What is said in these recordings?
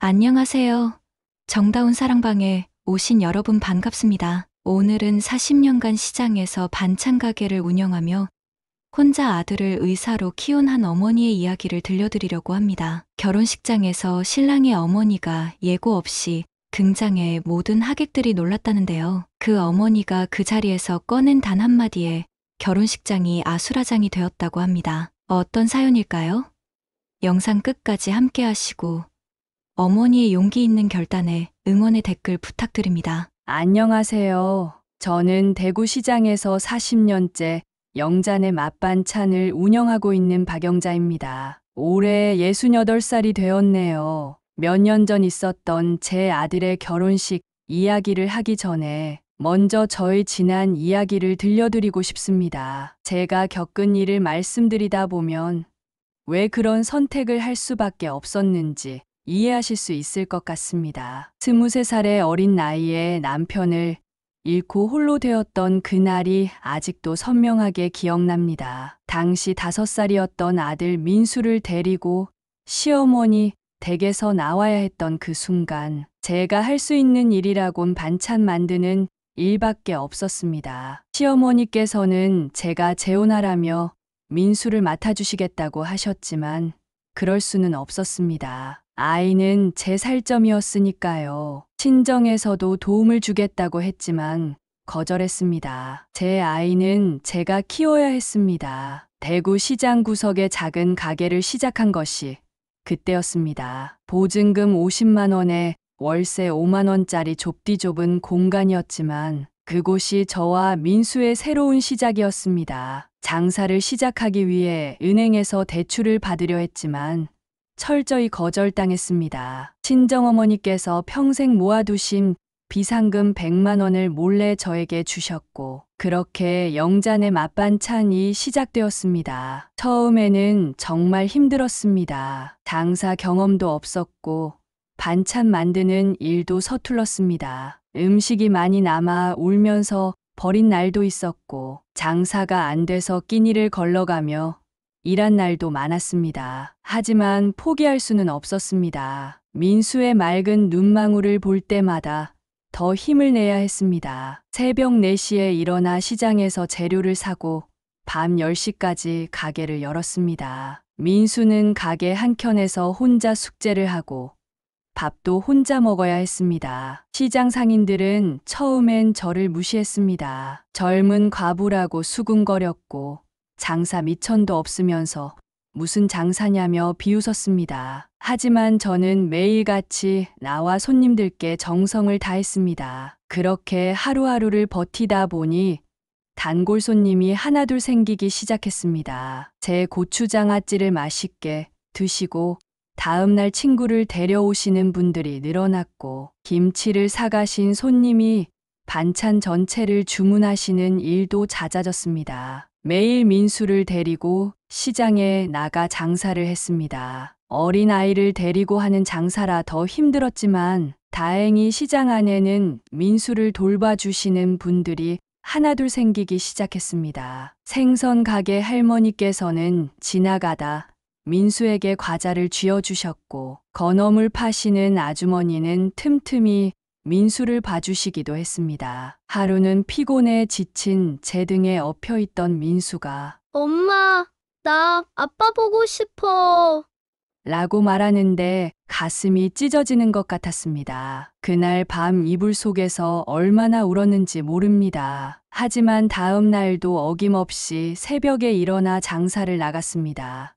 안녕하세요. 정다운 사랑방에 오신 여러분 반갑습니다. 오늘은 40년간 시장에서 반찬 가게를 운영하며 혼자 아들을 의사로 키운 한 어머니의 이야기를 들려드리려고 합니다. 결혼식장에서 신랑의 어머니가 예고 없이 등장해 모든 하객들이 놀랐다는데요. 그 어머니가 그 자리에서 꺼낸 단 한마디에 결혼식장이 아수라장이 되었다고 합니다. 어떤 사연일까요? 영상 끝까지 함께 하시고 어머니의 용기 있는 결단에 응원의 댓글 부탁드립니다. 안녕하세요. 저는 대구시장에서 40년째 영잔의 맛반찬을 운영하고 있는 박영자입니다. 올해 68살이 되었네요. 몇 년 전 있었던 제 아들의 결혼식 이야기를 하기 전에 먼저 저의 지난 이야기를 들려드리고 싶습니다. 제가 겪은 일을 말씀드리다 보면 왜 그런 선택을 할 수밖에 없었는지 이해하실 수 있을 것 같습니다. 23살의 어린 나이에 남편을 잃고 홀로 되었던 그날이 아직도 선명하게 기억납니다. 당시 5살이었던 아들 민수를 데리고 시어머니 댁에서 나와야 했던 그 순간, 제가 할 수 있는 일이라곤 반찬 만드는 일밖에 없었습니다. 시어머니께서는 제가 재혼하라며 민수를 맡아주시겠다고 하셨지만 그럴 수는 없었습니다. 아이는 제 살점이었으니까요. 친정에서도 도움을 주겠다고 했지만 거절했습니다. 제 아이는 제가 키워야 했습니다. 대구 시장 구석의 작은 가게를 시작한 것이 그때였습니다. 보증금 50만 원에 월세 5만 원짜리 좁디 좁은 공간이었지만 그곳이 저와 민수의 새로운 시작이었습니다. 장사를 시작하기 위해 은행에서 대출을 받으려 했지만 철저히 거절당했습니다. 친정어머니께서 평생 모아두신 비상금 100만 원을 몰래 저에게 주셨고, 그렇게 영잔의 맛반찬이 시작되었습니다. 처음에는 정말 힘들었습니다. 장사 경험도 없었고 반찬 만드는 일도 서툴렀습니다. 음식이 많이 남아 울면서 버린 날도 있었고, 장사가 안 돼서 끼니를 걸러가며 일한 날도 많았습니다. 하지만 포기할 수는 없었습니다. 민수의 맑은 눈망울을 볼 때마다 더 힘을 내야 했습니다. 새벽 4시에 일어나 시장에서 재료를 사고 밤 10시까지 가게를 열었습니다. 민수는 가게 한켠에서 혼자 숙제를 하고 밥도 혼자 먹어야 했습니다. 시장 상인들은 처음엔 저를 무시했습니다. 젊은 과부라고 수군거렸고 장사 미천도 없으면서 무슨 장사냐며 비웃었습니다. 하지만 저는 매일같이 나와 손님들께 정성을 다했습니다. 그렇게 하루하루를 버티다 보니 단골 손님이 하나둘 생기기 시작했습니다. 제 고추장아찌를 맛있게 드시고 다음날 친구를 데려오시는 분들이 늘어났고, 김치를 사가신 손님이 반찬 전체를 주문하시는 일도 잦아졌습니다. 매일 민수를 데리고 시장에 나가 장사를 했습니다. 어린아이를 데리고 하는 장사라 더 힘들었지만 다행히 시장 안에는 민수를 돌봐주시는 분들이 하나둘 생기기 시작했습니다. 생선 가게 할머니께서는 지나가다 민수에게 과자를 쥐어주셨고, 건어물 파시는 아주머니는 틈틈이 민수를 봐주시기도 했습니다. 하루는 피곤해 지친 제 등에 엎혀있던 민수가 엄마, 나 아빠 보고 싶어. 라고 말하는데 가슴이 찢어지는 것 같았습니다. 그날 밤 이불 속에서 얼마나 울었는지 모릅니다. 하지만 다음 날도 어김없이 새벽에 일어나 장사를 나갔습니다.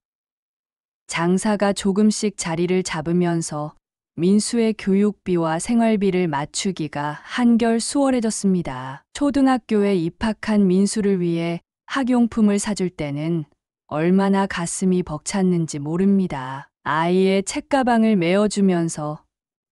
장사가 조금씩 자리를 잡으면서 민수의 교육비와 생활비를 맞추기가 한결 수월해졌습니다. 초등학교에 입학한 민수를 위해 학용품을 사줄 때는 얼마나 가슴이 벅찼는지 모릅니다. 아이의 책가방을 메어주면서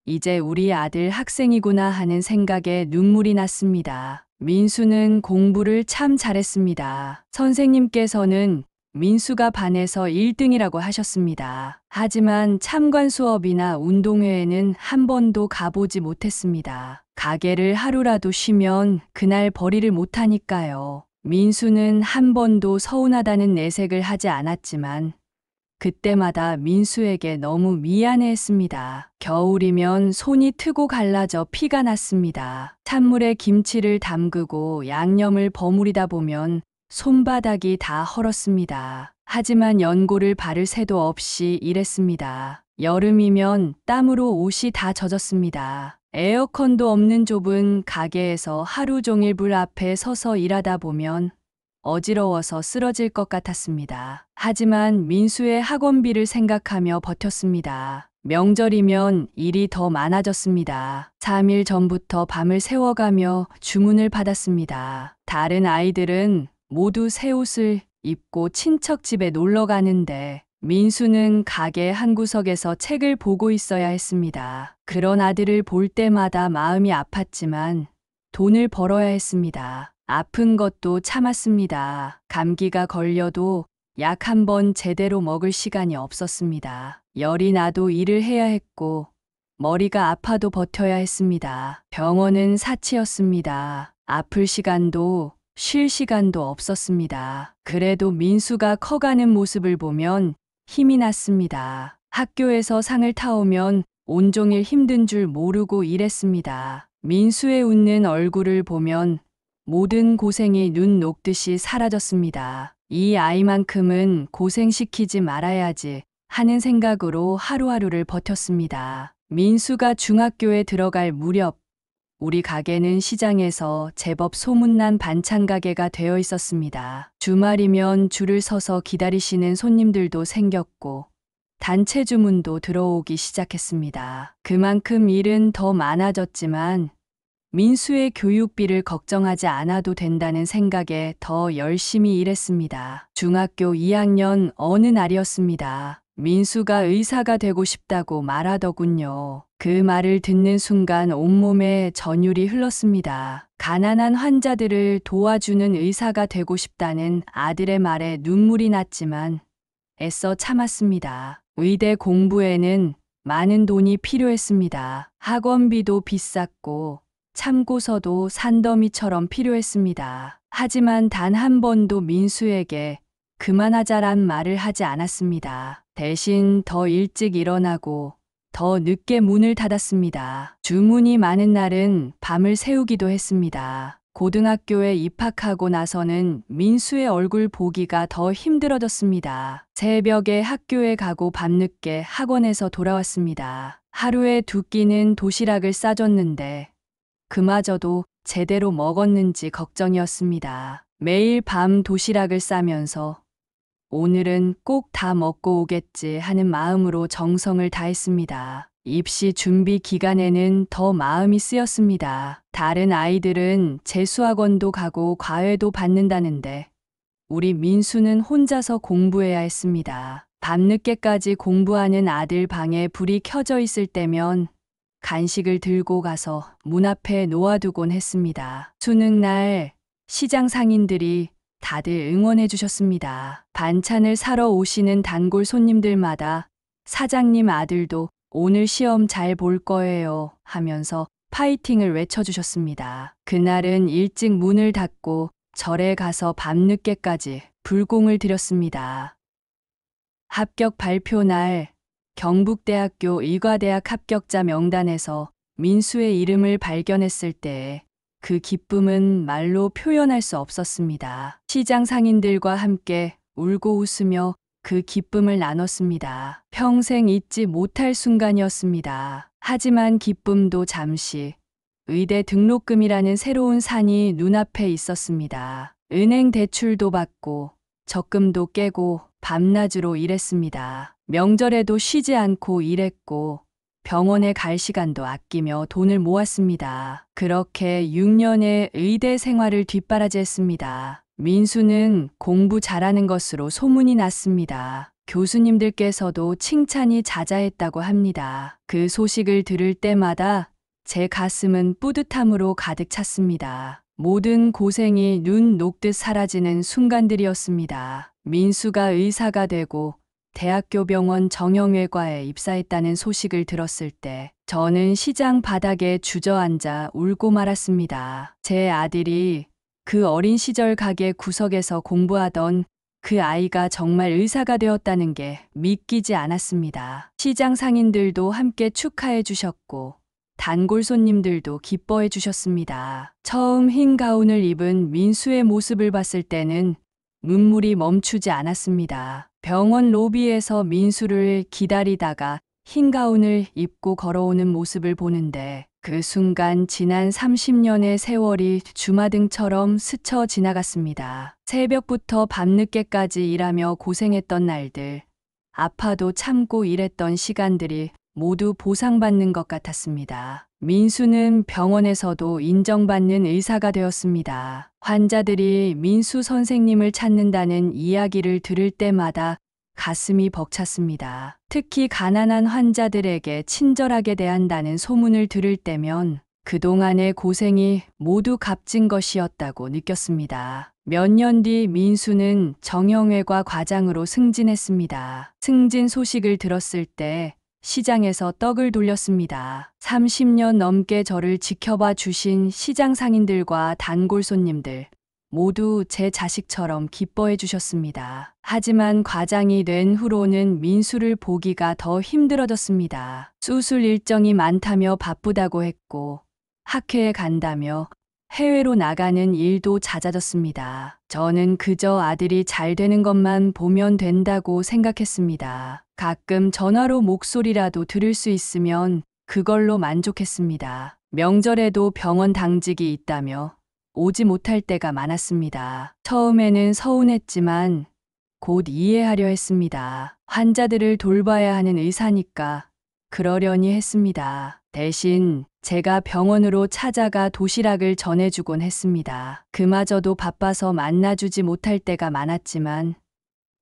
이제 우리 아들 학생이구나 하는 생각에 눈물이 났습니다. 민수는 공부를 참 잘했습니다. 선생님께서는 민수가 반에서 1등이라고 하셨습니다. 하지만 참관 수업이나 운동회에는 한 번도 가보지 못했습니다. 가게를 하루라도 쉬면 그날 벌이를 못하니까요. 민수는 한 번도 서운하다는 내색을 하지 않았지만 그때마다 민수에게 너무 미안해했습니다. 겨울이면 손이 트고 갈라져 피가 났습니다. 찬물에 김치를 담그고 양념을 버무리다 보면 손바닥이 다 헐었습니다. 하지만 연고를 바를 새도 없이 일했습니다. 여름이면 땀으로 옷이 다 젖었습니다. 에어컨도 없는 좁은 가게에서 하루 종일 불 앞에 서서 일하다 보면 어지러워서 쓰러질 것 같았습니다. 하지만 민수의 학원비를 생각하며 버텼습니다. 명절이면 일이 더 많아졌습니다. 3일 전부터 밤을 새워가며 주문을 받았습니다. 다른 아이들은 모두 새 옷을 입고 친척 집에 놀러 가는데 민수는 가게 한 구석에서 책을 보고 있어야 했습니다. 그런 아들을 볼 때마다 마음이 아팠지만 돈을 벌어야 했습니다. 아픈 것도 참았습니다. 감기가 걸려도 약 한 번 제대로 먹을 시간이 없었습니다. 열이 나도 일을 해야 했고 머리가 아파도 버텨야 했습니다. 병원은 사치였습니다. 아플 시간도 쉴 시간도 없었습니다. 그래도 민수가 커가는 모습을 보면 힘이 났습니다. 학교에서 상을 타오면 온종일 힘든 줄 모르고 일했습니다. 민수의 웃는 얼굴을 보면 모든 고생이 눈 녹듯이 사라졌습니다. 이 아이만큼은 고생시키지 말아야지 하는 생각으로 하루하루를 버텼습니다. 민수가 중학교에 들어갈 무렵 우리 가게는 시장에서 제법 소문난 반찬 가게가 되어 있었습니다. 주말이면 줄을 서서 기다리시는 손님들도 생겼고 단체 주문도 들어오기 시작했습니다. 그만큼 일은 더 많아졌지만 민수의 교육비를 걱정하지 않아도 된다는 생각에 더 열심히 일했습니다. 중학교 2학년 어느 날이었습니다. 민수가 의사가 되고 싶다고 말하더군요. 그 말을 듣는 순간 온몸에 전율이 흘렀습니다. 가난한 환자들을 도와주는 의사가 되고 싶다는 아들의 말에 눈물이 났지만 애써 참았습니다. 의대 공부에는 많은 돈이 필요했습니다. 학원비도 비쌌고 참고서도 산더미처럼 필요했습니다. 하지만 단 한 번도 민수에게 그만하자란 말을 하지 않았습니다. 대신 더 일찍 일어나고 더 늦게 문을 닫았습니다. 주문이 많은 날은 밤을 새우기도 했습니다. 고등학교에 입학하고 나서는 민수의 얼굴 보기가 더 힘들어졌습니다. 새벽에 학교에 가고 밤늦게 학원에서 돌아왔습니다. 하루에 2끼는 도시락을 싸줬는데 그마저도 제대로 먹었는지 걱정이었습니다. 매일 밤 도시락을 싸면서 오늘은 꼭 다 먹고 오겠지 하는 마음으로 정성을 다했습니다. 입시 준비 기간에는 더 마음이 쓰였습니다. 다른 아이들은 재수학원도 가고 과외도 받는다는데 우리 민수는 혼자서 공부해야 했습니다. 밤늦게까지 공부하는 아들 방에 불이 켜져 있을 때면 간식을 들고 가서 문 앞에 놓아두곤 했습니다. 수능날 시장 상인들이 다들 응원해 주셨습니다. 반찬을 사러 오시는 단골 손님들마다 사장님 아들도 오늘 시험 잘 볼 거예요 하면서 파이팅을 외쳐주셨습니다. 그날은 일찍 문을 닫고 절에 가서 밤늦게까지 불공을 드렸습니다. 합격 발표 날 경북대학교 의과대학 합격자 명단에서 민수의 이름을 발견했을 때 그 기쁨은 말로 표현할 수 없었습니다. 시장 상인들과 함께 울고 웃으며 그 기쁨을 나눴습니다. 평생 잊지 못할 순간이었습니다. 하지만 기쁨도 잠시 의대 등록금이라는 새로운 산이 눈앞에 있었습니다. 은행 대출도 받고 적금도 깨고 밤낮으로 일했습니다. 명절에도 쉬지 않고 일했고 병원에 갈 시간도 아끼며 돈을 모았습니다. 그렇게 6년의 의대 생활을 뒷바라지했습니다. 민수는 공부 잘하는 것으로 소문이 났습니다. 교수님들께서도 칭찬이 자자했다고 합니다. 그 소식을 들을 때마다 제 가슴은 뿌듯함으로 가득 찼습니다. 모든 고생이 눈 녹듯 사라지는 순간들이었습니다. 민수가 의사가 되고 대학교 병원 정형외과에 입사했다는 소식을 들었을 때 저는 시장 바닥에 주저앉아 울고 말았습니다. 제 아들이 그 어린 시절 가게 구석에서 공부하던 그 아이가 정말 의사가 되었다는 게 믿기지 않았습니다. 시장 상인들도 함께 축하해 주셨고 단골 손님들도 기뻐해 주셨습니다. 처음 흰 가운을 입은 민수의 모습을 봤을 때는 눈물이 멈추지 않았습니다. 병원 로비에서 민수를 기다리다가 흰 가운을 입고 걸어오는 모습을 보는데 그 순간 지난 30년의 세월이 주마등처럼 스쳐 지나갔습니다. 새벽부터 밤늦게까지 일하며 고생했던 날들, 아파도 참고 일했던 시간들이 모두 보상받는 것 같았습니다. 민수는 병원에서도 인정받는 의사가 되었습니다. 환자들이 민수 선생님을 찾는다는 이야기를 들을 때마다 가슴이 벅찼습니다. 특히 가난한 환자들에게 친절하게 대한다는 소문을 들을 때면 그동안의 고생이 모두 값진 것이었다고 느꼈습니다. 몇 년 뒤 민수는 정형외과 과장으로 승진했습니다. 승진 소식을 들었을 때 시장에서 떡을 돌렸습니다. 30년 넘게 저를 지켜봐 주신 시장 상인들과 단골 손님들 모두 제 자식처럼 기뻐해 주셨습니다. 하지만 과장이 된 후로는 민수를 보기가 더 힘들어졌습니다. 수술 일정이 많다며 바쁘다고 했고 학회에 간다며 해외로 나가는 일도 잦아졌습니다. 저는 그저 아들이 잘 되는 것만 보면 된다고 생각했습니다. 가끔 전화로 목소리라도 들을 수 있으면 그걸로 만족했습니다. 명절에도 병원 당직이 있다며 오지 못할 때가 많았습니다. 처음에는 서운했지만 곧 이해하려 했습니다. 환자들을 돌봐야 하는 의사니까 그러려니 했습니다. 대신 제가 병원으로 찾아가 도시락을 전해주곤 했습니다. 그마저도 바빠서 만나주지 못할 때가 많았지만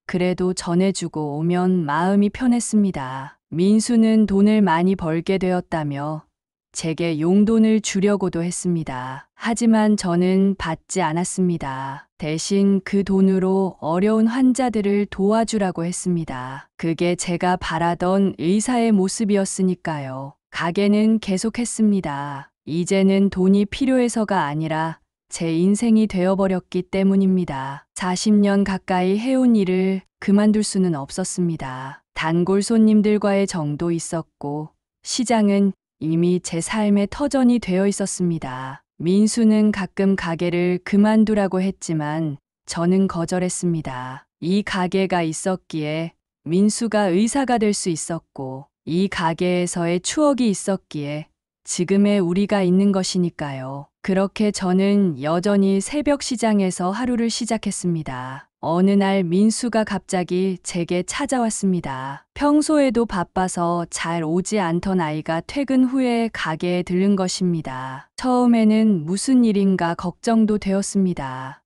그래도 전해주고 오면 마음이 편했습니다. 민수는 돈을 많이 벌게 되었다며 제게 용돈을 주려고도 했습니다. 하지만 저는 받지 않았습니다. 대신 그 돈으로 어려운 환자들을 도와주라고 했습니다. 그게 제가 바라던 의사의 모습이었으니까요. 가게는 계속했습니다. 이제는 돈이 필요해서가 아니라 제 인생이 되어버렸기 때문입니다. 40년 가까이 해온 일을 그만둘 수는 없었습니다. 단골 손님들과의 정도 있었고 시장은 이미 제 삶의 터전이 되어 있었습니다. 민수는 가끔 가게를 그만두라고 했지만 저는 거절했습니다. 이 가게가 있었기에 민수가 의사가 될 수 있었고 이 가게에서의 추억이 있었기에 지금의 우리가 있는 것이니까요. 그렇게 저는 여전히 새벽 시장에서 하루를 시작했습니다. 어느 날 민수가 갑자기 제게 찾아왔습니다. 평소에도 바빠서 잘 오지 않던 아이가 퇴근 후에 가게에 들른 것입니다. 처음에는 무슨 일인가 걱정도 되었습니다.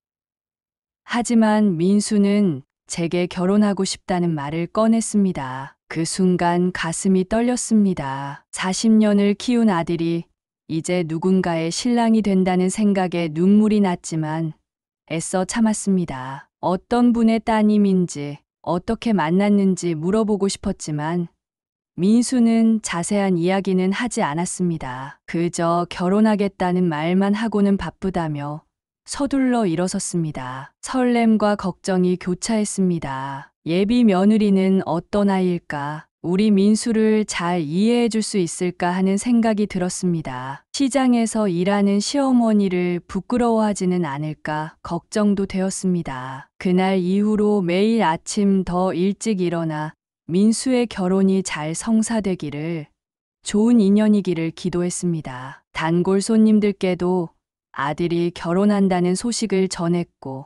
하지만 민수는 제게 결혼하고 싶다는 말을 꺼냈습니다. 그 순간 가슴이 떨렸습니다. 40년을 키운 아들이 이제 누군가의 신랑이 된다는 생각에 눈물이 났지만 애써 참았습니다. 어떤 분의 따님인지 어떻게 만났는지 물어보고 싶었지만 민수는 자세한 이야기는 하지 않았습니다. 그저 결혼하겠다는 말만 하고는 바쁘다며 서둘러 일어섰습니다. 설렘과 걱정이 교차했습니다. 예비 며느리는 어떤 아이일까? 우리 민수를 잘 이해해 줄 수 있을까 하는 생각이 들었습니다. 시장에서 일하는 시어머니를 부끄러워하지는 않을까 걱정도 되었습니다. 그날 이후로 매일 아침 더 일찍 일어나 민수의 결혼이 잘 성사되기를, 좋은 인연이기를 기도했습니다. 단골 손님들께도 아들이 결혼한다는 소식을 전했고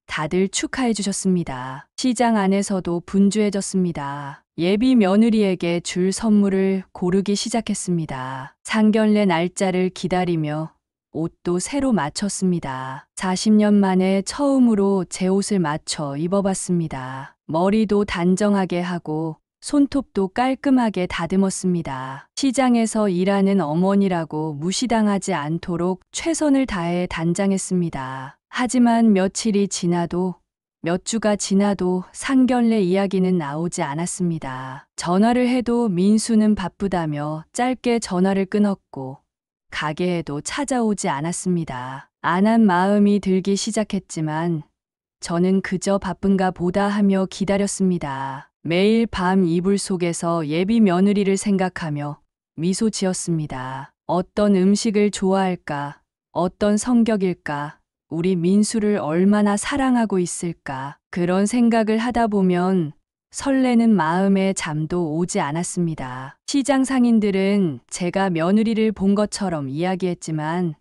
다들 축하해 주셨습니다. 시장 안에서도 분주해졌습니다. 예비 며느리에게 줄 선물을 고르기 시작했습니다. 상견례 날짜를 기다리며 옷도 새로 맞췄습니다. 40년 만에 처음으로 제 옷을 맞춰 입어봤습니다. 머리도 단정하게 하고 손톱도 깔끔하게 다듬었습니다. 시장에서 일하는 어머니라고 무시당하지 않도록 최선을 다해 단장했습니다. 하지만 며칠이 지나도 몇 주가 지나도 상견례 이야기는 나오지 않았습니다. 전화를 해도 민수는 바쁘다며 짧게 전화를 끊었고 가게에도 찾아오지 않았습니다. 안한 마음이 들기 시작했지만 저는 그저 바쁜가 보다 하며 기다렸습니다. 매일 밤 이불 속에서 예비 며느리를 생각하며 미소 지었습니다. 어떤 음식을 좋아할까? 어떤 성격일까? 우리 민수를 얼마나 사랑하고 있을까? 그런 생각을 하다 보면 설레는 마음에 잠도 오지 않았습니다. 시장 상인들은 제가 며느리를 본 것처럼 이야기했지만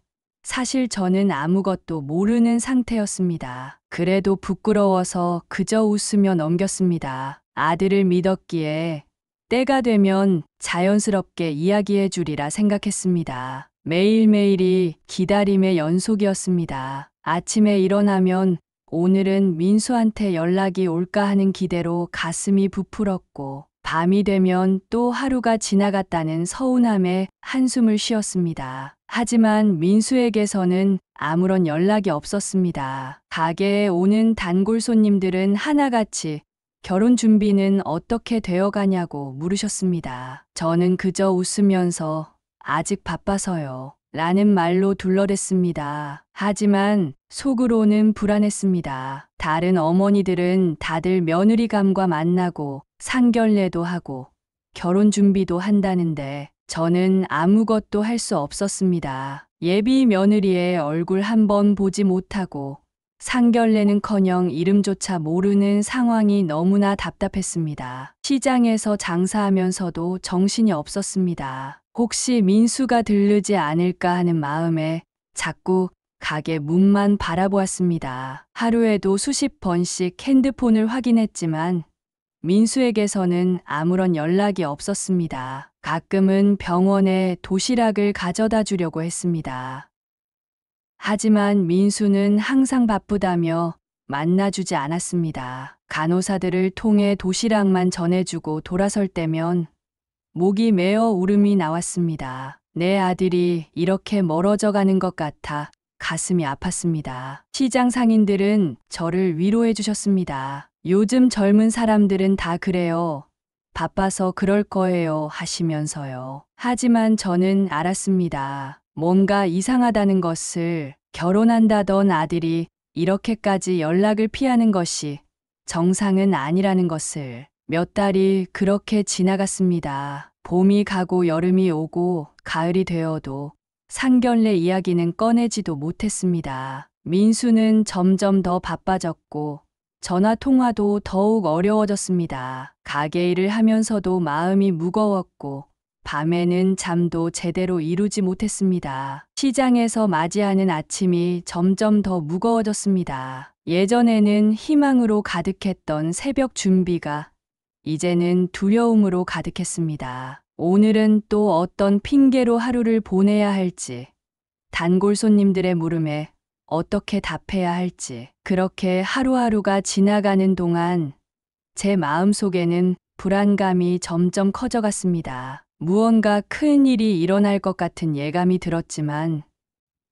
사실 저는 아무것도 모르는 상태였습니다. 그래도 부끄러워서 그저 웃으며 넘겼습니다. 아들을 믿었기에 때가 되면 자연스럽게 이야기해 주리라 생각했습니다. 매일매일이 기다림의 연속이었습니다. 아침에 일어나면 오늘은 민수한테 연락이 올까 하는 기대로 가슴이 부풀었고, 밤이 되면 또 하루가 지나갔다는 서운함에 한숨을 쉬었습니다. 하지만 민수에게서는 아무런 연락이 없었습니다. 가게에 오는 단골 손님들은 하나같이 결혼 준비는 어떻게 되어 가냐고 물으셨습니다. 저는 그저 웃으면서 아직 바빠서요 라는 말로 둘러댔습니다. 하지만 속으로는 불안했습니다. 다른 어머니들은 다들 며느리감과 만나고 상견례도 하고 결혼 준비도 한다는데 저는 아무것도 할 수 없었습니다. 예비 며느리의 얼굴 한 번 보지 못하고 상견례는커녕 이름조차 모르는 상황이 너무나 답답했습니다. 시장에서 장사하면서도 정신이 없었습니다. 혹시 민수가 들르지 않을까 하는 마음에 자꾸 가게 문만 바라보았습니다. 하루에도 수십 번씩 핸드폰을 확인했지만 민수에게서는 아무런 연락이 없었습니다. 가끔은 병원에 도시락을 가져다 주려고 했습니다. 하지만 민수는 항상 바쁘다며 만나주지 않았습니다. 간호사들을 통해 도시락만 전해주고 돌아설 때면 목이 메어 울음이 나왔습니다. 내 아들이 이렇게 멀어져 가는 것 같아 가슴이 아팠습니다. 시장 상인들은 저를 위로해 주셨습니다. 요즘 젊은 사람들은 다 그래요. 바빠서 그럴 거예요 하시면서요. 하지만 저는 알았습니다. 뭔가 이상하다는 것을. 결혼한다던 아들이 이렇게까지 연락을 피하는 것이 정상은 아니라는 것을. 몇 달이 그렇게 지나갔습니다. 봄이 가고 여름이 오고 가을이 되어도 상견례 이야기는 꺼내지도 못했습니다. 민수는 점점 더 바빠졌고 전화 통화도 더욱 어려워졌습니다. 가게 일을 하면서도 마음이 무거웠고 밤에는 잠도 제대로 이루지 못했습니다. 시장에서 맞이하는 아침이 점점 더 무거워졌습니다. 예전에는 희망으로 가득했던 새벽 준비가 이제는 두려움으로 가득했습니다. 오늘은 또 어떤 핑계로 하루를 보내야 할지, 단골 손님들의 물음에 어떻게 답해야 할지, 그렇게 하루하루가 지나가는 동안 제 마음속에는 불안감이 점점 커져갔습니다. 무언가 큰 일이 일어날 것 같은 예감이 들었지만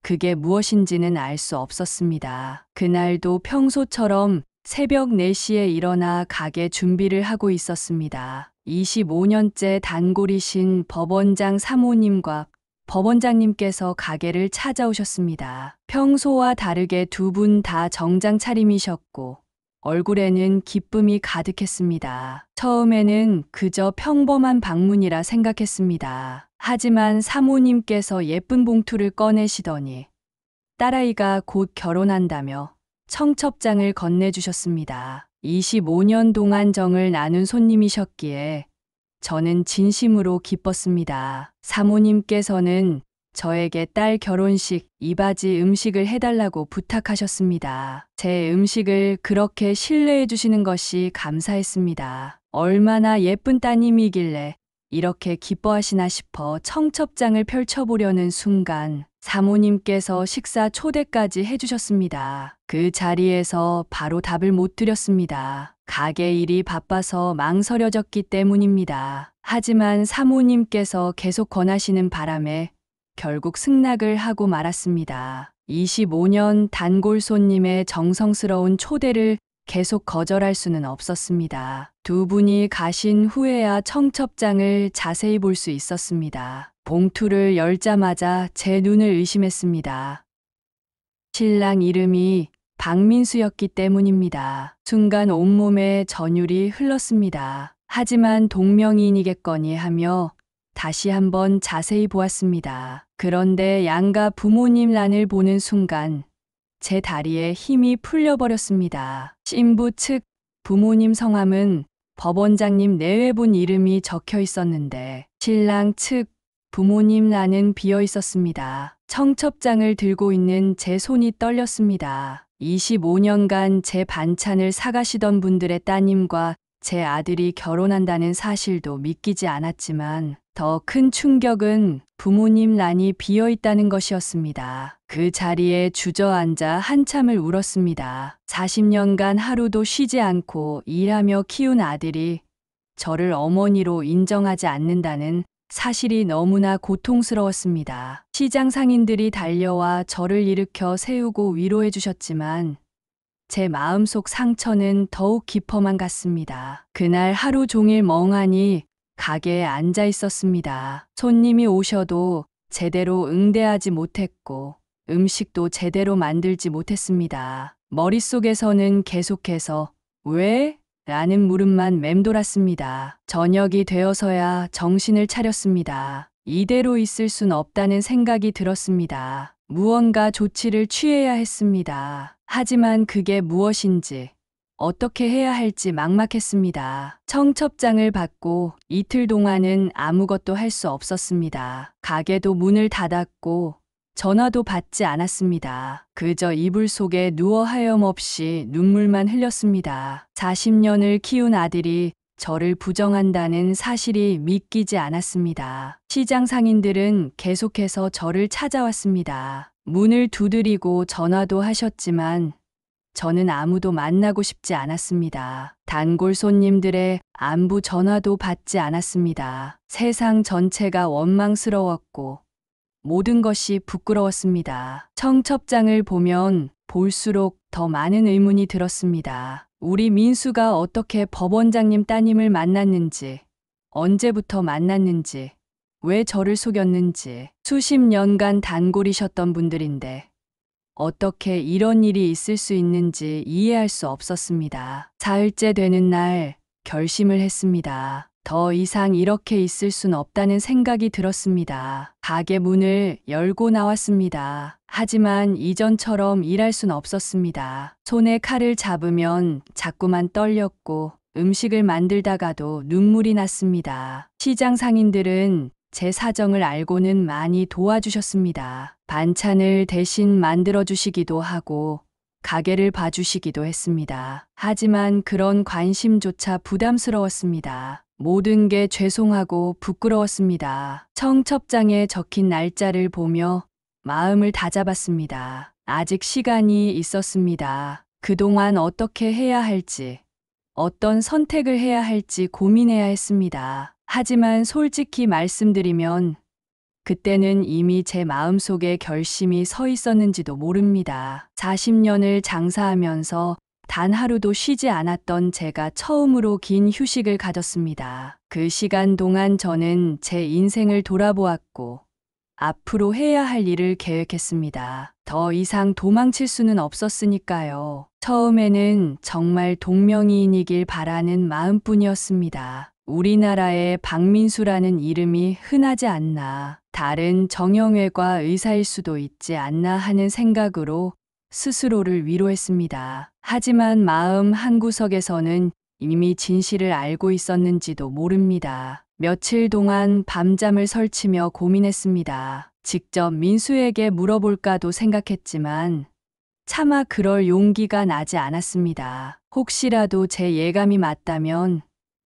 그게 무엇인지는 알 수 없었습니다. 그날도 평소처럼 새벽 4시에 일어나 가게 준비를 하고 있었습니다. 25년째 단골이신 법원장 사모님과 법원장님께서 가게를 찾아오셨습니다. 평소와 다르게 두 분 다 정장 차림이셨고 얼굴에는 기쁨이 가득했습니다. 처음에는 그저 평범한 방문이라 생각했습니다. 하지만 사모님께서 예쁜 봉투를 꺼내시더니 딸아이가 곧 결혼한다며 청첩장을 건네주셨습니다. 25년 동안 정을 나눈 손님이셨기에 저는 진심으로 기뻤습니다. 사모님께서는 저에게 딸 결혼식 이바지 음식을 해달라고 부탁하셨습니다. 제 음식을 그렇게 신뢰해 주시는 것이 감사했습니다. 얼마나 예쁜 따님이길래 이렇게 기뻐하시나 싶어 청첩장을 펼쳐보려는 순간 사모님께서 식사 초대까지 해주셨습니다. 그 자리에서 바로 답을 못 드렸습니다. 가게 일이 바빠서 망설여졌기 때문입니다. 하지만 사모님께서 계속 권하시는 바람에 결국 승낙을 하고 말았습니다. 25년 단골 손님의 정성스러운 초대를 계속 거절할 수는 없었습니다. 두 분이 가신 후에야 청첩장을 자세히 볼 수 있었습니다. 봉투를 열자마자 제 눈을 의심했습니다. 신랑 이름이 박민수였기 때문입니다. 순간 온몸에 전율이 흘렀습니다. 하지만 동명이인이겠거니 하며 다시 한번 자세히 보았습니다. 그런데 양가 부모님 란을 보는 순간 제 다리에 힘이 풀려버렸습니다. 신부 측 부모님 성함은 법원장님 내외분 이름이 적혀 있었는데 신랑 측 부모님 란은 비어 있었습니다. 청첩장을 들고 있는 제 손이 떨렸습니다. 25년간 제 반찬을 사가시던 분들의 따님과 제 아들이 결혼한다는 사실도 믿기지 않았지만 더 큰 충격은 부모님 란이 비어 있다는 것이었습니다. 그 자리에 주저앉아 한참을 울었습니다. 40년간 하루도 쉬지 않고 일하며 키운 아들이 저를 어머니로 인정하지 않는다는 사실이 너무나 고통스러웠습니다. 시장 상인들이 달려와 저를 일으켜 세우고 위로해 주셨지만 제 마음속 상처는 더욱 깊어만 갔습니다. 그날 하루 종일 멍하니 가게에 앉아 있었습니다. 손님이 오셔도 제대로 응대하지 못했고 음식도 제대로 만들지 못했습니다. 머릿속에서는 계속해서 왜? 라는 물음만 맴돌았습니다. 저녁이 되어서야 정신을 차렸습니다. 이대로 있을 순 없다는 생각이 들었습니다. 무언가 조치를 취해야 했습니다. 하지만 그게 무엇인지, 어떻게 해야 할지 막막했습니다. 청첩장을 받고 이틀 동안은 아무것도 할 수 없었습니다. 가게도 문을 닫았고 전화도 받지 않았습니다. 그저 이불 속에 누워 하염없이 눈물만 흘렸습니다. 40년을 키운 아들이 저를 부정한다는 사실이 믿기지 않았습니다. 시장 상인들은 계속해서 저를 찾아왔습니다. 문을 두드리고 전화도 하셨지만 저는 아무도 만나고 싶지 않았습니다. 단골 손님들의 안부 전화도 받지 않았습니다. 세상 전체가 원망스러웠고 모든 것이 부끄러웠습니다. 청첩장을 보면 볼수록 더 많은 의문이 들었습니다. 우리 민수가 어떻게 법원장님 따님을 만났는지, 언제부터 만났는지, 왜 저를 속였는지, 수십 년간 단골이셨던 분들인데 어떻게 이런 일이 있을 수 있는지 이해할 수 없었습니다. 사흘째 되는 날 결심을 했습니다. 더 이상 이렇게 있을 순 없다는 생각이 들었습니다. 가게 문을 열고 나왔습니다. 하지만 이전처럼 일할 순 없었습니다. 손에 칼을 잡으면 자꾸만 떨렸고 음식을 만들다가도 눈물이 났습니다. 시장 상인들은 제 사정을 알고는 많이 도와주셨습니다. 반찬을 대신 만들어주시기도 하고 가게를 봐주시기도 했습니다. 하지만 그런 관심조차 부담스러웠습니다. 모든 게 죄송하고 부끄러웠습니다. 청첩장에 적힌 날짜를 보며 마음을 다잡았습니다. 아직 시간이 있었습니다. 그동안 어떻게 해야 할지, 어떤 선택을 해야 할지 고민해야 했습니다. 하지만 솔직히 말씀드리면 그때는 이미 제 마음속에 결심이 서 있었는지도 모릅니다. 40년을 장사하면서 단 하루도 쉬지 않았던 제가 처음으로 긴 휴식을 가졌습니다. 그 시간 동안 저는 제 인생을 돌아보았고 앞으로 해야 할 일을 계획했습니다. 더 이상 도망칠 수는 없었으니까요. 처음에는 정말 동명이인이길 바라는 마음뿐이었습니다. 우리나라에 박민수라는 이름이 흔하지 않나, 다른 정형외과 의사일 수도 있지 않나 하는 생각으로 스스로를 위로했습니다. 하지만 마음 한구석에서는 이미 진실을 알고 있었는지도 모릅니다. 며칠 동안 밤잠을 설치며 고민했습니다. 직접 민수에게 물어볼까도 생각했지만 차마 그럴 용기가 나지 않았습니다. 혹시라도 제 예감이 맞다면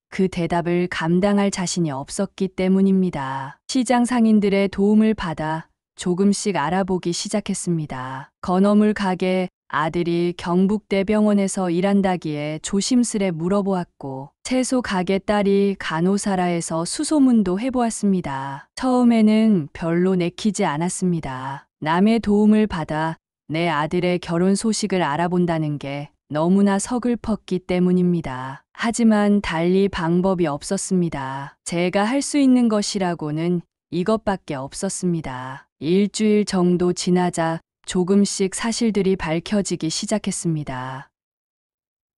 그 대답을 감당할 자신이 없었기 때문입니다. 시장 상인들의 도움을 받아 조금씩 알아보기 시작했습니다. 건어물 가게 아들이 경북대병원에서 일한다기에 조심스레 물어보았고, 채소 가게 딸이 간호사라해서 수소문도 해보았습니다. 처음에는 별로 내키지 않았습니다. 남의 도움을 받아 내 아들의 결혼 소식을 알아본다는 게 너무나 서글펐기 때문입니다. 하지만 달리 방법이 없었습니다. 제가 할 수 있는 것이라고는 이것밖에 없었습니다. 일주일 정도 지나자 조금씩 사실들이 밝혀지기 시작했습니다.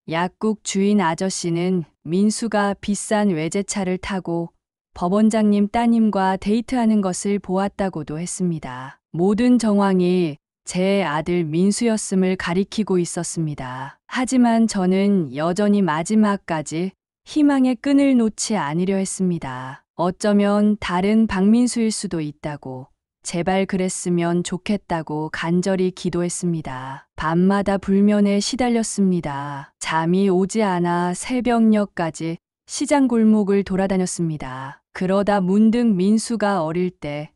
약국 주인 아저씨는 민수가 비싼 외제차를 타고 법원장님 따님과 데이트하는 것을 보았다고도 했습니다. 모든 정황이 제 아들 민수였음을 가리키고 있었습니다. 하지만 저는 여전히 마지막까지 희망의 끈을 놓지 않으려 했습니다. 어쩌면 다른 박민수일 수도 있다고, 제발 그랬으면 좋겠다고 간절히 기도했습니다. 밤마다 불면에 시달렸습니다. 잠이 오지 않아 새벽녘까지 시장 골목을 돌아다녔습니다. 그러다 문득 민수가 어릴 때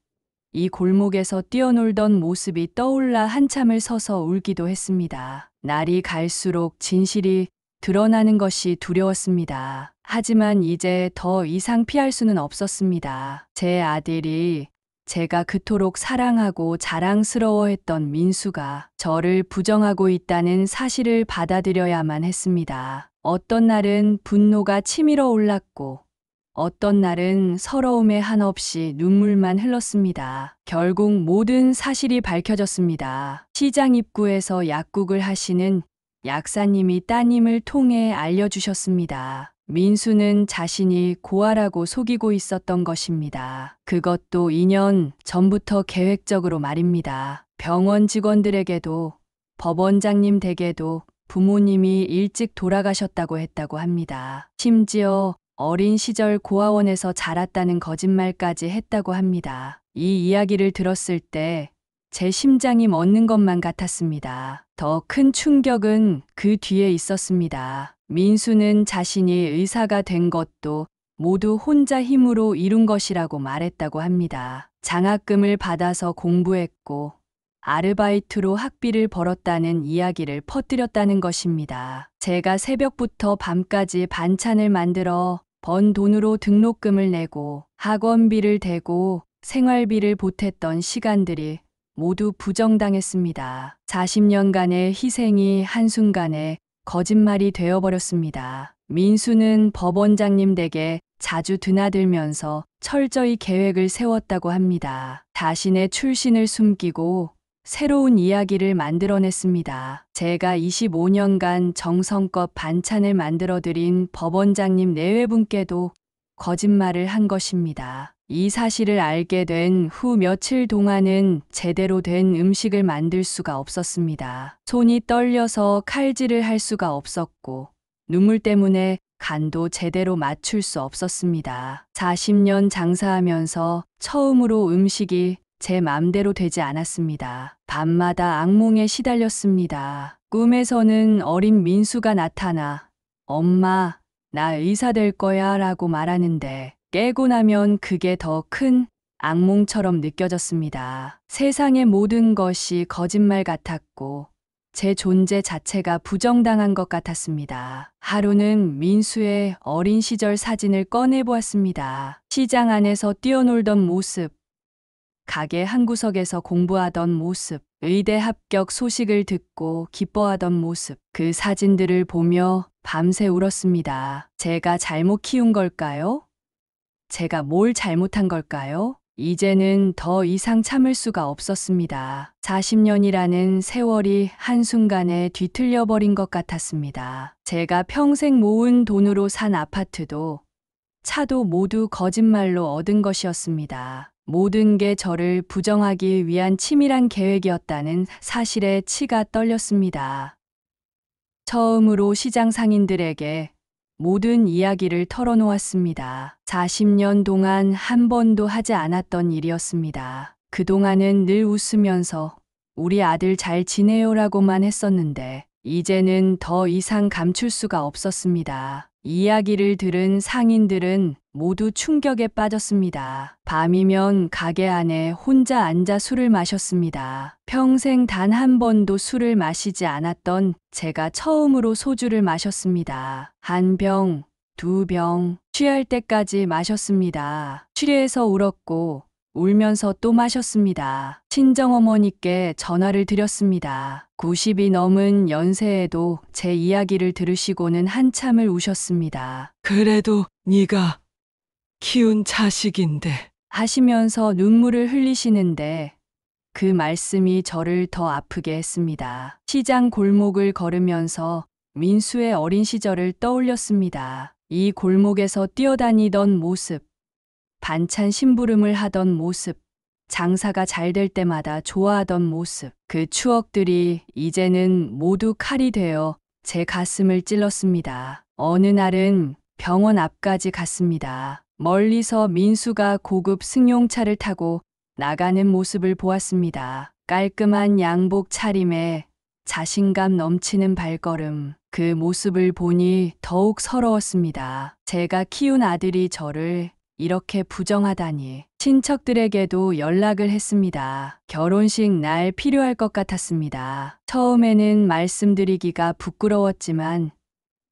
이 골목에서 뛰어놀던 모습이 떠올라 한참을 서서 울기도 했습니다. 날이 갈수록 진실이 드러나는 것이 두려웠습니다. 하지만 이제 더 이상 피할 수는 없었습니다. 제 아들이 제가 그토록 사랑하고 자랑스러워했던 민수가 저를 부정하고 있다는 사실을 받아들여야만 했습니다. 어떤 날은 분노가 치밀어 올랐고 어떤 날은 서러움에 한없이 눈물만 흘렀습니다. 결국 모든 사실이 밝혀졌습니다. 시장 입구에서 약국을 하시는 약사님이 따님을 통해 알려주셨습니다. 민수는 자신이 고아라고 속이고 있었던 것입니다. 그것도 2년 전부터 계획적으로 말입니다. 병원 직원들에게도 법원장님 댁에도 부모님이 일찍 돌아가셨다고 했다고 합니다. 심지어 어린 시절 고아원에서 자랐다는 거짓말까지 했다고 합니다. 이 이야기를 들었을 때 제 심장이 멎는 것만 같았습니다. 더 큰 충격은 그 뒤에 있었습니다. 민수는 자신이 의사가 된 것도 모두 혼자 힘으로 이룬 것이라고 말했다고 합니다. 장학금을 받아서 공부했고 아르바이트로 학비를 벌었다는 이야기를 퍼뜨렸다는 것입니다. 제가 새벽부터 밤까지 반찬을 만들어 번 돈으로 등록금을 내고 학원비를 대고 생활비를 보탰던 시간들이 모두 부정당했습니다. 40년간의 희생이 한순간에 거짓말이 되어버렸습니다. 민수는 법원장님 댁에 자주 드나들면서 철저히 계획을 세웠다고 합니다. 자신의 출신을 숨기고 새로운 이야기를 만들어냈습니다. 제가 25년간 정성껏 반찬을 만들어드린 법원장님 내외분께도 거짓말을 한 것입니다. 이 사실을 알게 된 후 며칠 동안은 제대로 된 음식을 만들 수가 없었습니다. 손이 떨려서 칼질을 할 수가 없었고 눈물 때문에 간도 제대로 맞출 수 없었습니다. 40년 장사하면서 처음으로 음식이 제 맘대로 되지 않았습니다. 밤마다 악몽에 시달렸습니다. 꿈에서는 어린 민수가 나타나 엄마, 나 의사 될 거야 라고 말하는데 깨고 나면 그게 더 큰 악몽처럼 느껴졌습니다. 세상의 모든 것이 거짓말 같았고 제 존재 자체가 부정당한 것 같았습니다. 하루는 민수의 어린 시절 사진을 꺼내보았습니다. 시장 안에서 뛰어놀던 모습, 가게 한 구석에서 공부하던 모습, 의대 합격 소식을 듣고 기뻐하던 모습, 그 사진들을 보며 밤새 울었습니다. 제가 잘못 키운 걸까요? 제가 뭘 잘못한 걸까요? 이제는 더 이상 참을 수가 없었습니다. 40년이라는 세월이 한순간에 뒤틀려 버린 것 같았습니다. 제가 평생 모은 돈으로 산 아파트도 차도 모두 거짓말로 얻은 것이었습니다. 모든 게 저를 부정하기 위한 치밀한 계획이었다는 사실에 치가 떨렸습니다. 처음으로 시장 상인들에게 모든 이야기를 털어놓았습니다. 40년 동안 한 번도 하지 않았던 일이었습니다. 그동안은 늘 웃으면서 우리 아들 잘 지내요라고만 했었는데 이제는 더 이상 감출 수가 없었습니다. 이야기를 들은 상인들은 모두 충격에 빠졌습니다. 밤이면 가게 안에 혼자 앉아 술을 마셨습니다. 평생 단 한 번도 술을 마시지 않았던 제가 처음으로 소주를 마셨습니다. 한 병, 두 병, 취할 때까지 마셨습니다. 취해서 울었고 울면서 또 마셨습니다. 친정어머니께 전화를 드렸습니다. 90이 넘은 연세에도 제 이야기를 들으시고는 한참을 우셨습니다. 그래도 네가 키운 자식인데 하시면서 눈물을 흘리시는데 그 말씀이 저를 더 아프게 했습니다. 시장 골목을 걸으면서 민수의 어린 시절을 떠올렸습니다. 이 골목에서 뛰어다니던 모습, 반찬 심부름을 하던 모습, 장사가 잘 될 때마다 좋아하던 모습, 그 추억들이 이제는 모두 칼이 되어 제 가슴을 찔렀습니다. 어느 날은 병원 앞까지 갔습니다. 멀리서 민수가 고급 승용차를 타고 나가는 모습을 보았습니다. 깔끔한 양복 차림에 자신감 넘치는 발걸음, 그 모습을 보니 더욱 서러웠습니다. 제가 키운 아들이 저를 이렇게 부정하다니. 친척들에게도 연락을 했습니다. 결혼식 날 필요할 것 같았습니다. 처음에는 말씀드리기가 부끄러웠지만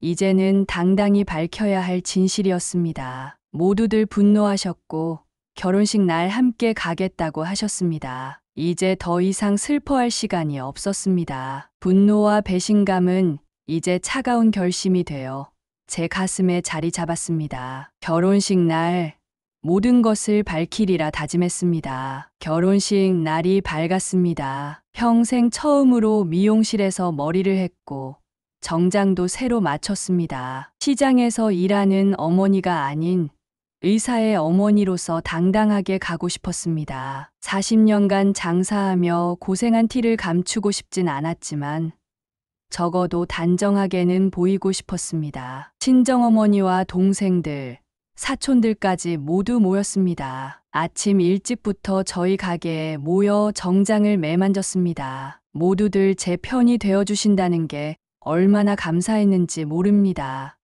이제는 당당히 밝혀야 할 진실이었습니다. 모두들 분노하셨고 결혼식 날 함께 가겠다고 하셨습니다. 이제 더 이상 슬퍼할 시간이 없었습니다. 분노와 배신감은 이제 차가운 결심이 되어 제 가슴에 자리 잡았습니다. 결혼식 날 모든 것을 밝히리라 다짐했습니다. 결혼식 날이 밝았습니다. 평생 처음으로 미용실에서 머리를 했고 정장도 새로 맞췄습니다. 시장에서 일하는 어머니가 아닌 의사의 어머니로서 당당하게 가고 싶었습니다. 40년간 장사하며 고생한 티를 감추고 싶진 않았지만 적어도 단정하게는 보이고 싶었습니다. 친정어머니와 동생들, 사촌들까지 모두 모였습니다. 아침 일찍부터 저희 가게에 모여 정장을 매만졌습니다. 모두들 제 편이 되어주신다는 게 얼마나 감사했는지 모릅니다.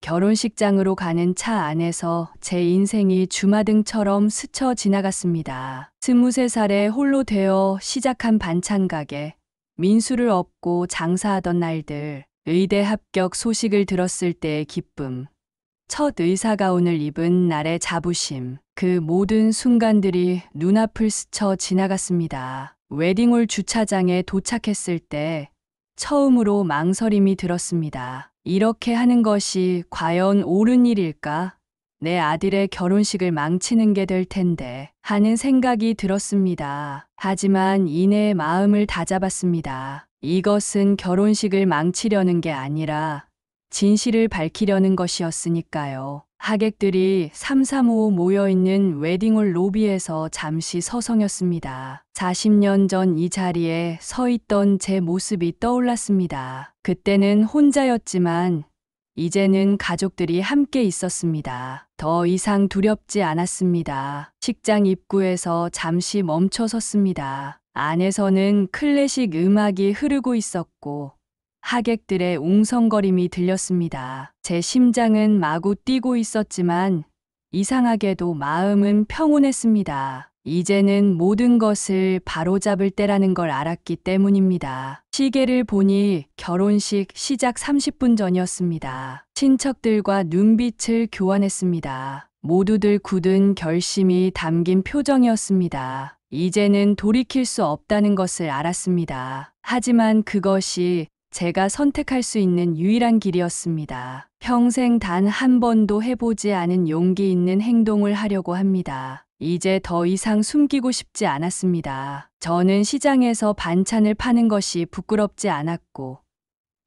결혼식장으로 가는 차 안에서 제 인생이 주마등처럼 스쳐 지나갔습니다. 23살에 홀로 되어 시작한 반찬 가게, 민수를 업고 장사하던 날들, 의대 합격 소식을 들었을 때의 기쁨, 첫 의사가운을 입은 날의 자부심, 그 모든 순간들이 눈앞을 스쳐 지나갔습니다. 웨딩홀 주차장에 도착했을 때 처음으로 망설임이 들었습니다. 이렇게 하는 것이 과연 옳은 일일까? 내 아들의 결혼식을 망치는 게 될 텐데 하는 생각이 들었습니다. 하지만 이내 마음을 다잡았습니다. 이것은 결혼식을 망치려는 게 아니라 진실을 밝히려는 것이었으니까요. 하객들이 335 모여있는 웨딩홀 로비에서 잠시 서성였습니다. 40년 전 이 자리에 서 있던 제 모습이 떠올랐습니다. 그때는 혼자였지만 이제는 가족들이 함께 있었습니다. 더 이상 두렵지 않았습니다. 식장 입구에서 잠시 멈춰 섰습니다. 안에서는 클래식 음악이 흐르고 있었고 하객들의 웅성거림이 들렸습니다. 제 심장은 마구 뛰고 있었지만 이상하게도 마음은 평온했습니다. 이제는 모든 것을 바로잡을 때라는 걸 알았기 때문입니다. 시계를 보니 결혼식 시작 30분 전이었습니다. 친척들과 눈빛을 교환했습니다. 모두들 굳은 결심이 담긴 표정이었습니다. 이제는 돌이킬 수 없다는 것을 알았습니다. 하지만 그것이 제가 선택할 수 있는 유일한 길이었습니다. 평생 단 한 번도 해보지 않은 용기 있는 행동을 하려고 합니다. 이제 더 이상 숨기고 싶지 않았습니다. 저는 시장에서 반찬을 파는 것이 부끄럽지 않았고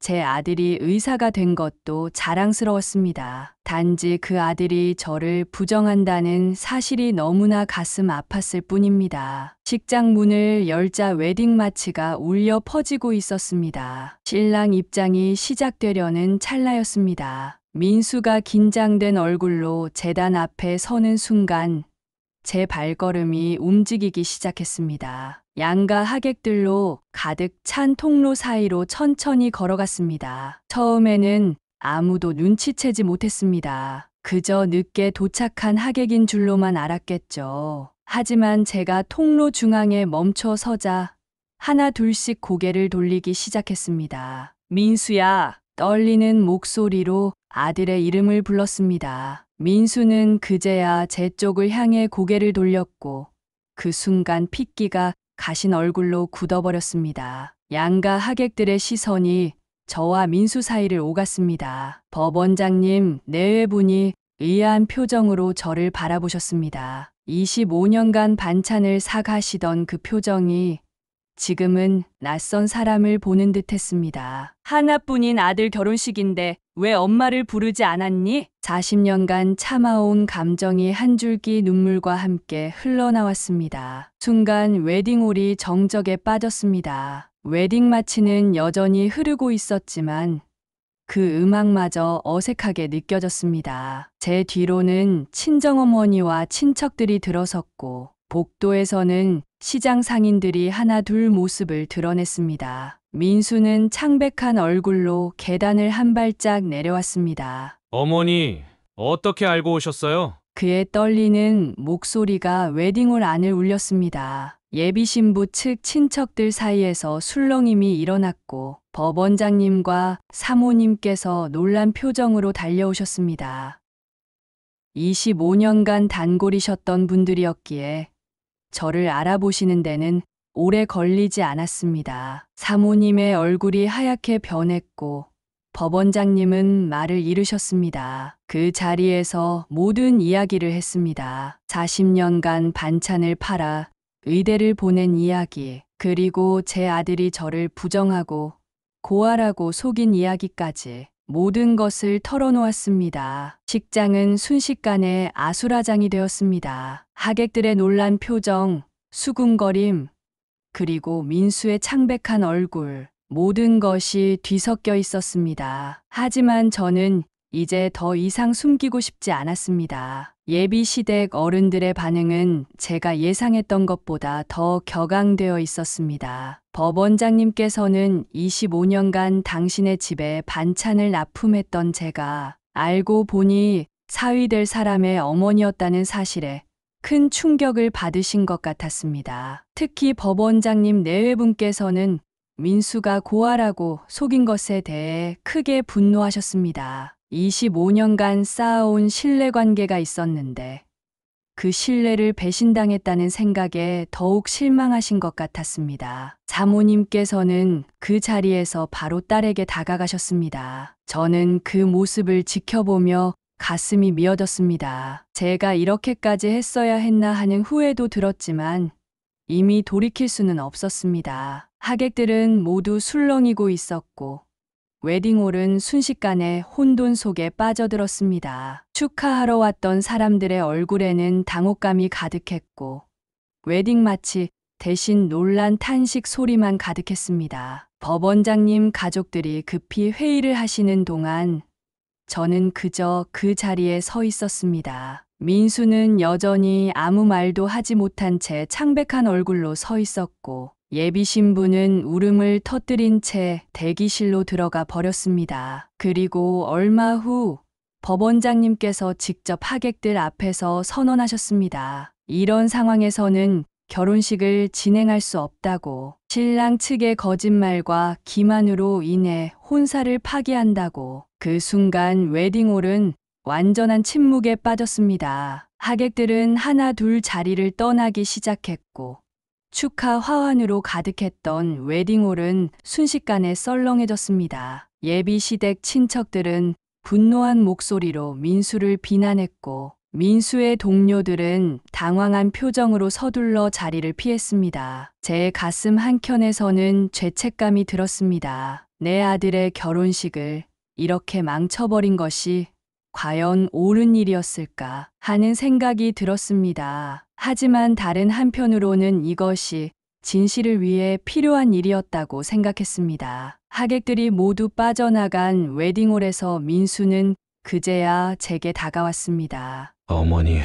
제 아들이 의사가 된 것도 자랑스러웠습니다. 단지 그 아들이 저를 부정한다는 사실이 너무나 가슴 아팠을 뿐입니다. 식장 문을 열자 웨딩 마치가 울려 퍼지고 있었습니다. 신랑 입장이 시작되려는 찰나였습니다. 민수가 긴장된 얼굴로 제단 앞에 서는 순간 제 발걸음이 움직이기 시작했습니다. 양가 하객들로 가득 찬 통로 사이로 천천히 걸어갔습니다. 처음에는 아무도 눈치채지 못했습니다. 그저 늦게 도착한 하객인 줄로만 알았겠죠. 하지만 제가 통로 중앙에 멈춰 서자 하나 둘씩 고개를 돌리기 시작했습니다. 민수야, 떨리는 목소리로 아들의 이름을 불렀습니다. 민수는 그제야 제 쪽을 향해 고개를 돌렸고 그 순간 핏기가 가신 얼굴로 굳어버렸습니다. 양가 하객들의 시선이 저와 민수 사이를 오갔습니다. 법원장님, 내외분이 의아한 표정으로 저를 바라보셨습니다. 25년간 반찬을 사가시던 그 표정이 지금은 낯선 사람을 보는 듯 했습니다. 하나뿐인 아들 결혼식인데 왜 엄마를 부르지 않았니? 40년간 참아온 감정이 한 줄기 눈물과 함께 흘러나왔습니다. 순간 웨딩홀이 정적에 빠졌습니다. 웨딩 마치는 여전히 흐르고 있었지만 그 음악마저 어색하게 느껴졌습니다. 제 뒤로는 친정어머니와 친척들이 들어섰고 복도에서는 시장 상인들이 하나 둘 모습을 드러냈습니다. 민수는 창백한 얼굴로 계단을 한 발짝 내려왔습니다. 어머니, 어떻게 알고 오셨어요? 그의 떨리는 목소리가 웨딩홀 안을 울렸습니다. 예비 신부 측 친척들 사이에서 술렁임이 일어났고 법원장님과 사모님께서 놀란 표정으로 달려오셨습니다. 25년간 단골이셨던 분들이었기에 저를 알아보시는 데는 오래 걸리지 않았습니다. 사모님의 얼굴이 하얗게 변했고 법원장님은 말을 잃으셨습니다. 그 자리에서 모든 이야기를 했습니다. 40년간 반찬을 팔아 의대를 보낸 이야기, 그리고 제 아들이 저를 부정하고 고아라고 속인 이야기까지 모든 것을 털어놓았습니다. 식장은 순식간에 아수라장이 되었습니다. 하객들의 놀란 표정, 수군거림, 그리고 민수의 창백한 얼굴, 모든 것이 뒤섞여 있었습니다. 하지만 저는 이제 더 이상 숨기고 싶지 않았습니다. 예비 시댁 어른들의 반응은 제가 예상했던 것보다 더 격앙되어 있었습니다. 법원장님께서는 25년간 당신의 집에 반찬을 납품했던 제가 알고 보니 사위될 사람의 어머니였다는 사실에 큰 충격을 받으신 것 같았습니다. 특히 법원장님 내외분께서는 민수가 고아라고 속인 것에 대해 크게 분노하셨습니다. 25년간 쌓아온 신뢰관계가 있었는데 그 신뢰를 배신당했다는 생각에 더욱 실망하신 것 같았습니다. 사모님께서는 그 자리에서 바로 딸에게 다가가셨습니다. 저는 그 모습을 지켜보며 가슴이 미어졌습니다. 제가 이렇게까지 했어야 했나 하는 후회도 들었지만 이미 돌이킬 수는 없었습니다. 하객들은 모두 술렁이고 있었고 웨딩홀은 순식간에 혼돈 속에 빠져들었습니다. 축하하러 왔던 사람들의 얼굴에는 당혹감이 가득했고 웨딩 마치 대신 놀란 탄식 소리만 가득했습니다. 법원장님 가족들이 급히 회의를 하시는 동안 저는 그저 그 자리에 서 있었습니다. 민수는 여전히 아무 말도 하지 못한 채 창백한 얼굴로 서 있었고 예비 신부는 울음을 터뜨린 채 대기실로 들어가 버렸습니다. 그리고 얼마 후 법원장님께서 직접 하객들 앞에서 선언하셨습니다. 이런 상황에서는 결혼식을 진행할 수 없다고, 신랑 측의 거짓말과 기만으로 인해 혼사를 파기한다고. 그 순간 웨딩홀은 완전한 침묵에 빠졌습니다. 하객들은 하나 둘 자리를 떠나기 시작했고 축하 화환으로 가득했던 웨딩홀은 순식간에 썰렁해졌습니다. 예비 시댁 친척들은 분노한 목소리로 민수를 비난했고 민수의 동료들은 당황한 표정으로 서둘러 자리를 피했습니다. 제 가슴 한켠에서는 죄책감이 들었습니다. 내 아들의 결혼식을 이렇게 망쳐버린 것이 과연 옳은 일이었을까 하는 생각이 들었습니다. 하지만 다른 한편으로는 이것이 진실을 위해 필요한 일이었다고 생각했습니다. 하객들이 모두 빠져나간 웨딩홀에서 민수는 그제야 제게 다가왔습니다. 어머니,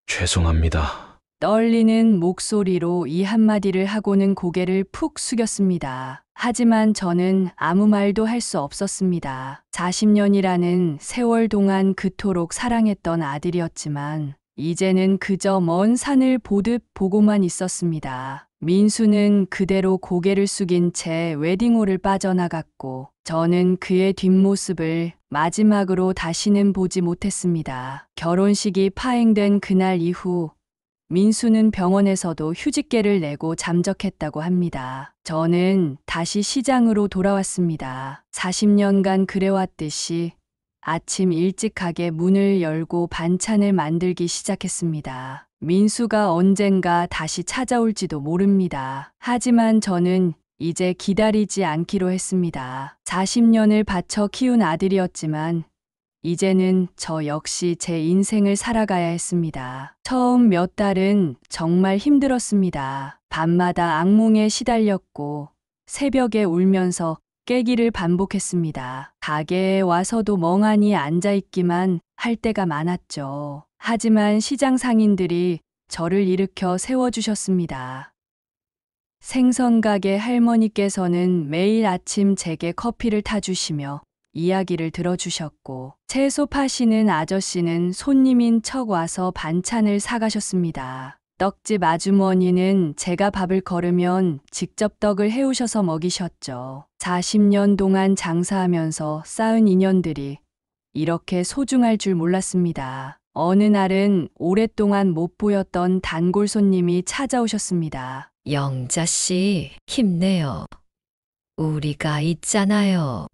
죄송합니다. 떨리는 목소리로 이 한마디를 하고는 고개를 푹 숙였습니다. 하지만 저는 아무 말도 할 수 없었습니다. 40년이라는 세월 동안 그토록 사랑했던 아들이었지만 이제는 그저 먼 산을 보듯 보고만 있었습니다. 민수는 그대로 고개를 숙인 채 웨딩홀을 빠져나갔고 저는 그의 뒷모습을 마지막으로 다시는 보지 못했습니다. 결혼식이 파행된 그날 이후 민수는 병원에서도 휴직계를 내고 잠적했다고 합니다. 저는 다시 시장으로 돌아왔습니다. 40년간 그래왔듯이 아침 일찍 가게 문을 열고 반찬을 만들기 시작했습니다. 민수가 언젠가 다시 찾아올지도 모릅니다. 하지만 저는 이제 기다리지 않기로 했습니다. 40년을 바쳐 키운 아들이었지만 이제는 저 역시 제 인생을 살아가야 했습니다. 처음 몇 달은 정말 힘들었습니다. 밤마다 악몽에 시달렸고 새벽에 울면서 깨기를 반복했습니다. 가게에 와서도 멍하니 앉아있기만 할 때가 많았죠. 하지만 시장 상인들이 저를 일으켜 세워주셨습니다. 생선가게 할머니께서는 매일 아침 제게 커피를 타주시며 이야기를 들어주셨고, 채소 파시는 아저씨는 손님인 척 와서 반찬을 사가셨습니다. 떡집 아주머니는 제가 밥을 걸으면 직접 떡을 해오셔서 먹이셨죠. 40년 동안 장사하면서 쌓은 인연들이 이렇게 소중할 줄 몰랐습니다. 어느 날은 오랫동안 못 보였던 단골 손님이 찾아오셨습니다. 영자 씨, 힘내요. 우리가 있잖아요.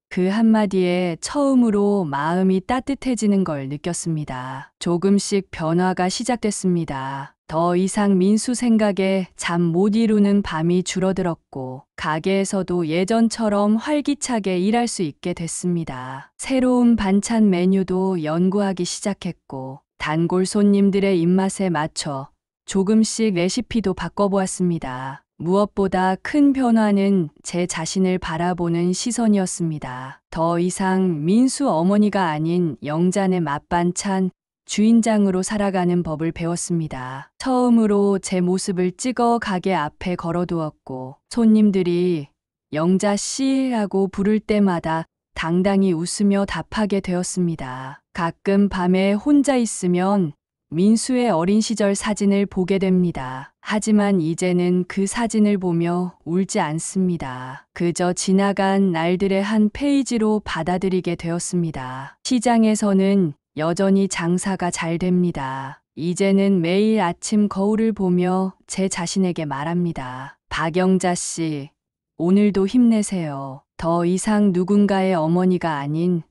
그 한마디에 처음으로 마음이 따뜻해지는 걸 느꼈습니다. 조금씩 변화가 시작됐습니다. 더 이상 민수 생각에 잠 못 이루는 밤이 줄어들었고, 가게에서도 예전처럼 활기차게 일할 수 있게 됐습니다. 새로운 반찬 메뉴도 연구하기 시작했고, 단골 손님들의 입맛에 맞춰 조금씩 레시피도 바꿔보았습니다. 무엇보다 큰 변화는 제 자신을 바라보는 시선이었습니다. 더 이상 민수 어머니가 아닌 영자네 맛반찬 주인장으로 살아가는 법을 배웠습니다. 처음으로 제 모습을 찍어 가게 앞에 걸어두었고, 손님들이 영자 씨라고 부를 때마다 당당히 웃으며 답하게 되었습니다. 가끔 밤에 혼자 있으면 민수의 어린 시절 사진을 보게 됩니다. 하지만 이제는 그 사진을 보며 울지 않습니다. 그저 지나간 날들의 한 페이지로 받아들이게 되었습니다. 시장에서는 여전히 장사가 잘 됩니다. 이제는 매일 아침 거울을 보며 제 자신에게 말합니다. 박영자 씨, 오늘도 힘내세요. 더 이상 누군가의 어머니가 아닌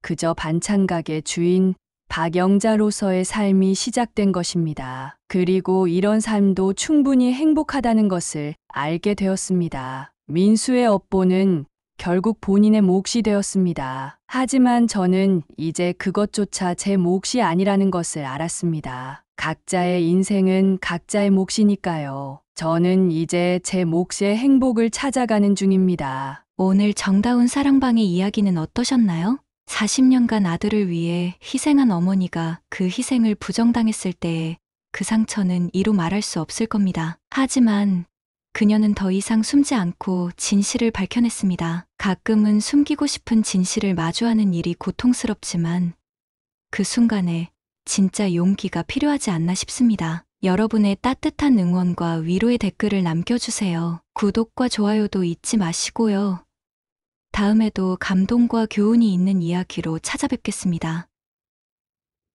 그저 반찬가게 주인 박영자로서의 삶이 시작된 것입니다. 그리고 이런 삶도 충분히 행복하다는 것을 알게 되었습니다. 민수의 업보는 결국 본인의 몫이 되었습니다. 하지만 저는 이제 그것조차 제 몫이 아니라는 것을 알았습니다. 각자의 인생은 각자의 몫이니까요. 저는 이제 제 몫의 행복을 찾아가는 중입니다. 오늘 정다운 사랑방의 이야기는 어떠셨나요? 40년간 아들을 위해 희생한 어머니가 그 희생을 부정당했을 때의 그 상처는 이루 말할 수 없을 겁니다. 하지만 그녀는 더 이상 숨지 않고 진실을 밝혀냈습니다. 가끔은 숨기고 싶은 진실을 마주하는 일이 고통스럽지만 그 순간에 진짜 용기가 필요하지 않나 싶습니다. 여러분의 따뜻한 응원과 위로의 댓글을 남겨주세요. 구독과 좋아요도 잊지 마시고요. 다음에도 감동과 교훈이 있는 이야기로 찾아뵙겠습니다.